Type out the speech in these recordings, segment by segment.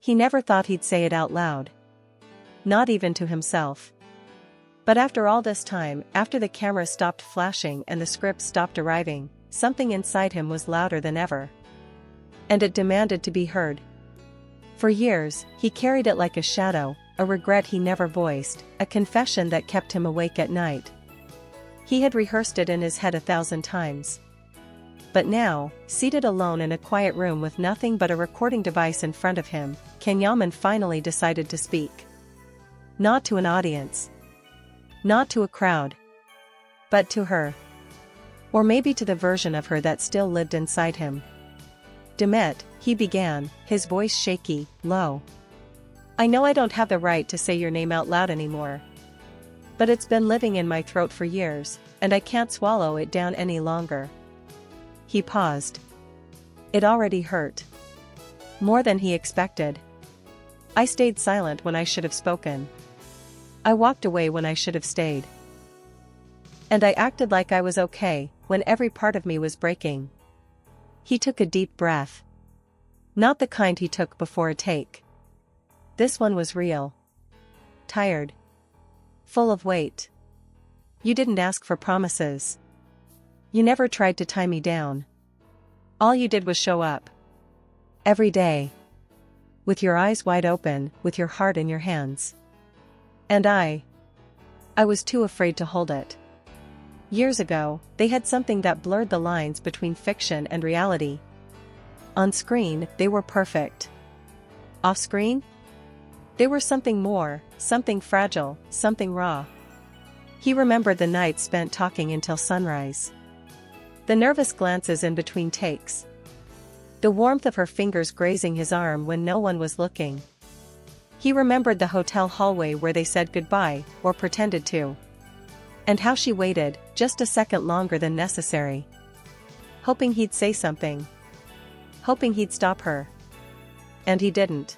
He never thought he'd say it out loud. Not even to himself. But after all this time, after the cameras stopped flashing and the scripts stopped arriving, something inside him was louder than ever. And it demanded to be heard. For years, he carried it like a shadow, a regret he never voiced, a confession that kept him awake at night. He had rehearsed it in his head 1,000 times. But now, seated alone in a quiet room with nothing but a recording device in front of him, Yaman finally decided to speak. Not to an audience. Not to a crowd. But to her. Or maybe to the version of her that still lived inside him. Demet, he began, his voice shaky, low. I know I don't have the right to say your name out loud anymore. But it's been living in my throat for years, and I can't swallow it down any longer. He paused. It already hurt. More than he expected. I stayed silent when I should have spoken. I walked away when I should have stayed. And I acted like I was okay, when every part of me was breaking. He took a deep breath. Not the kind he took before a take. This one was real. Tired. Full of weight. You didn't ask for promises. You never tried to tie me down. All you did was show up. Every day. With your eyes wide open, with your heart in your hands. And I was too afraid to hold it. Years ago, they had something that blurred the lines between fiction and reality. On screen, they were perfect. Off screen? They were something more, something fragile, something raw. He remembered the nights spent talking until sunrise. The nervous glances in between takes. The warmth of her fingers grazing his arm when no one was looking. He remembered the hotel hallway where they said goodbye, or pretended to. And how she waited, just a second longer than necessary. Hoping he'd say something. Hoping he'd stop her. And he didn't.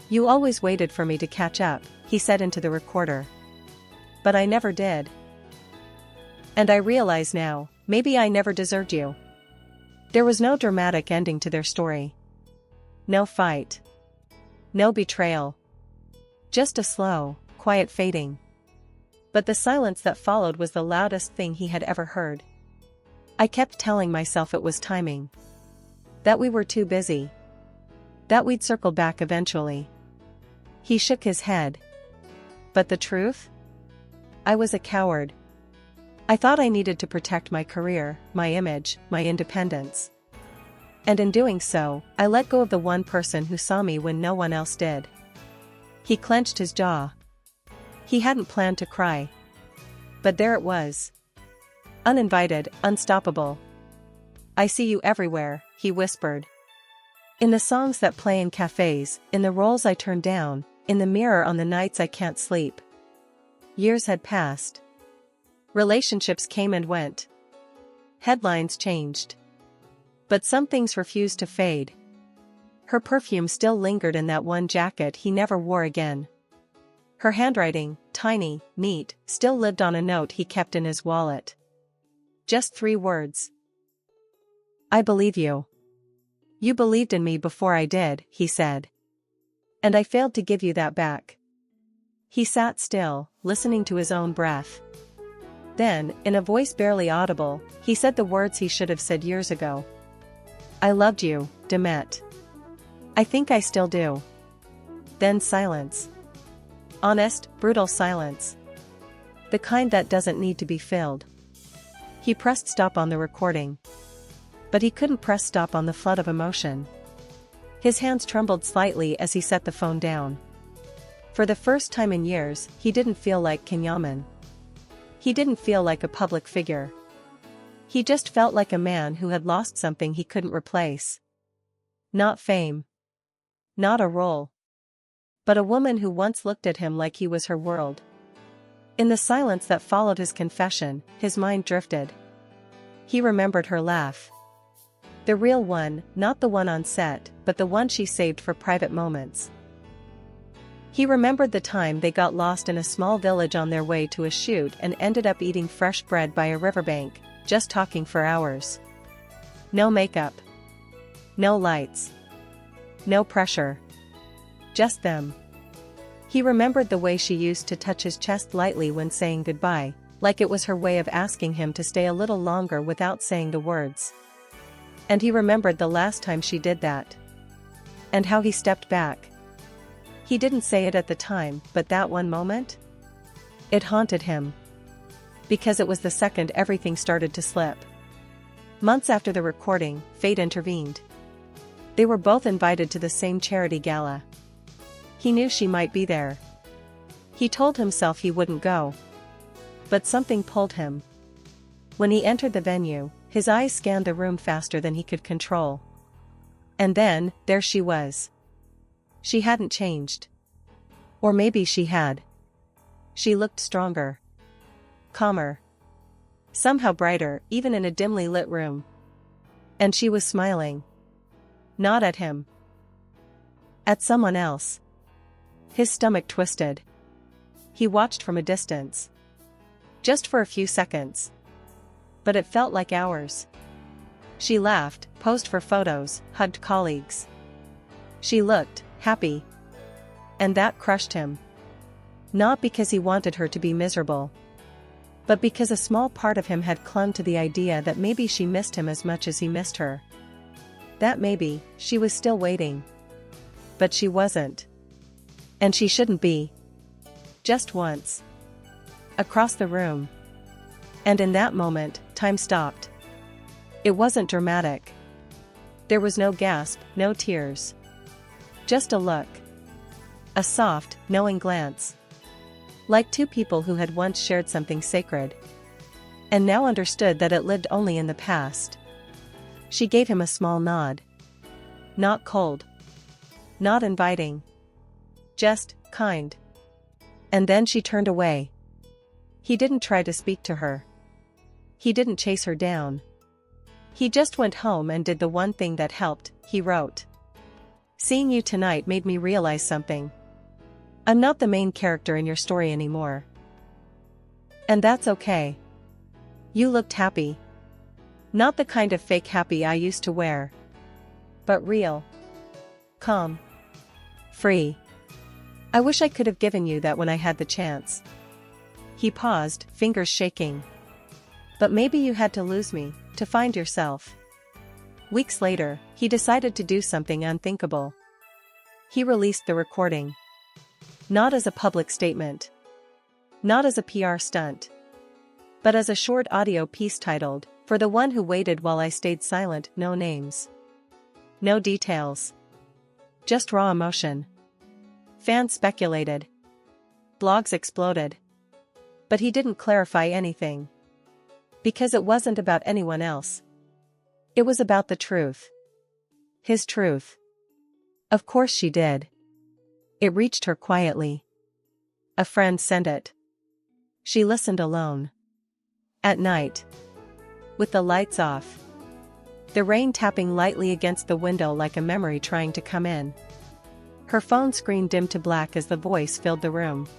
You always waited for me to catch up, he said into the recorder. But I never did. And I realize now, maybe I never deserved you. There was no dramatic ending to their story. No fight. No betrayal. Just a slow, quiet fading. But the silence that followed was the loudest thing he had ever heard. I kept telling myself it was timing. That we were too busy. That we'd circle back eventually. He shook his head. But the truth? I was a coward. I thought I needed to protect my career, my image, my independence. And in doing so, I let go of the one person who saw me when no one else did. He clenched his jaw. He hadn't planned to cry. But there it was. Uninvited, unstoppable. I see you everywhere, he whispered. In the songs that play in cafes, in the roles I turn down, in the mirror on the nights I can't sleep. Years had passed. Relationships came and went. Headlines changed. But some things refused to fade. Her perfume still lingered in that one jacket he never wore again. Her handwriting, tiny, neat, still lived on a note he kept in his wallet. Just 3 words. I believe you. You believed in me before I did, he said. And I failed to give you that back. He sat still, listening to his own breath. Then, in a voice barely audible, he said the words he should have said years ago. I loved you, Demet. I think I still do. Then silence. Honest, brutal silence. The kind that doesn't need to be filled. He pressed stop on the recording. But he couldn't press stop on the flood of emotion. His hands trembled slightly as he set the phone down. For the first time in years, he didn't feel like Yaman. He didn't feel like a public figure. He just felt like a man who had lost something he couldn't replace. Not fame. Not a role. But a woman who once looked at him like he was her world. In the silence that followed his confession, his mind drifted. He remembered her laugh. The real one, not the one on set, but the one she saved for private moments. He remembered the time they got lost in a small village on their way to a shoot and ended up eating fresh bread by a riverbank, just talking for hours. No makeup. No lights. No pressure. Just them. He remembered the way she used to touch his chest lightly when saying goodbye, like it was her way of asking him to stay a little longer without saying the words. And he remembered the last time she did that. And how he stepped back. He didn't say it at the time, but that one moment? It haunted him. Because it was the second everything started to slip. Months after the recording, fate intervened. They were both invited to the same charity gala. He knew she might be there. He told himself he wouldn't go. But something pulled him. When he entered the venue, his eyes scanned the room faster than he could control. And then, there she was. She hadn't changed. Or maybe she had. She looked stronger. Calmer. Somehow brighter, even in a dimly lit room. And she was smiling. Not at him. At someone else. His stomach twisted. He watched from a distance. Just for a few seconds. But it felt like hours. She laughed, posed for photos, hugged colleagues. She looked happy. And that crushed him. Not because he wanted her to be miserable. But because a small part of him had clung to the idea that maybe she missed him as much as he missed her. That maybe, she was still waiting. But she wasn't. And she shouldn't be. Just once. Across the room. And in that moment, time stopped. It wasn't dramatic. There was no gasp, no tears. Just a look. A soft, knowing glance. Like two people who had once shared something sacred. And now understood that it lived only in the past. She gave him a small nod. Not cold. Not inviting. Just, kind. And then she turned away. He didn't try to speak to her. He didn't chase her down. He just went home and did the one thing that helped, he wrote. Seeing you tonight made me realize something. I'm not the main character in your story anymore. And that's okay. You looked happy. Not the kind of fake happy I used to wear. But real. Calm. Free. I wish I could have given you that when I had the chance. He paused, fingers shaking. But maybe you had to lose me, to find yourself. Weeks later, he decided to do something unthinkable. He released the recording. Not as a public statement. Not as a PR stunt. But as a short audio piece titled, For the One Who Waited While I Stayed Silent, No names. No details. Just raw emotion. Fans speculated. Blogs exploded. But he didn't clarify anything. Because it wasn't about anyone else. It was about the truth. His truth. Of course she did. It reached her quietly. A friend sent it. She listened alone. At night. With the lights off. The rain tapping lightly against the window like a memory trying to come in. Her phone screen dimmed to black as the voice filled the room.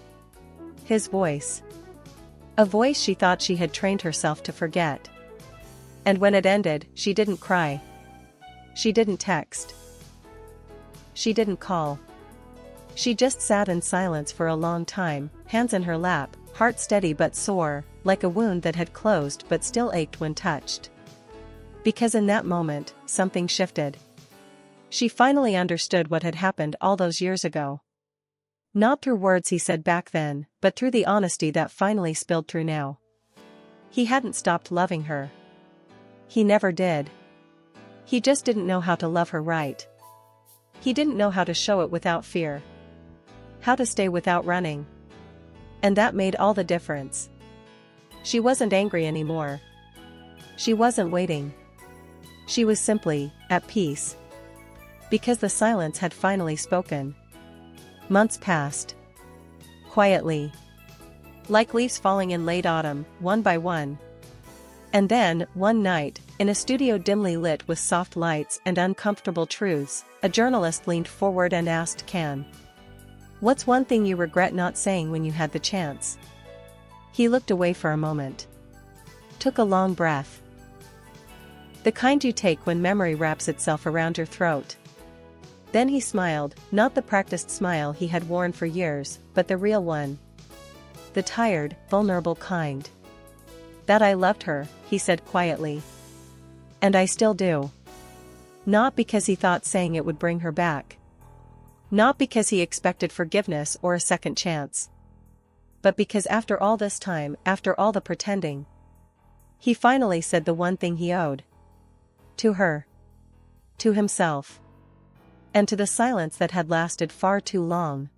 His voice. A voice she thought she had trained herself to forget. And when it ended, she didn't cry. She didn't text. She didn't call. She just sat in silence for a long time, hands in her lap, heart steady but sore, like a wound that had closed but still ached when touched. Because in that moment, something shifted. She finally understood what had happened all those years ago. Not through words he said back then, but through the honesty that finally spilled through now. He hadn't stopped loving her. He never did. He just didn't know how to love her right. He didn't know how to show it without fear. How to stay without running. And that made all the difference. She wasn't angry anymore. She wasn't waiting. She was simply at peace. Because the silence had finally spoken. Months passed. Quietly. Like leaves falling in late autumn, one by one. And then, one night, in a studio dimly lit with soft lights and uncomfortable truths, a journalist leaned forward and asked Can. What's one thing you regret not saying when you had the chance? He looked away for a moment. Took a long breath. The kind you take when memory wraps itself around your throat. Then he smiled, not the practiced smile he had worn for years, but the real one. The tired, vulnerable kind. That I loved her, he said quietly. And I still do. Not because he thought saying it would bring her back. Not because he expected forgiveness or a second chance. But because after all this time, after all the pretending, he finally said the one thing he owed. To her. To himself. And to the silence that had lasted far too long.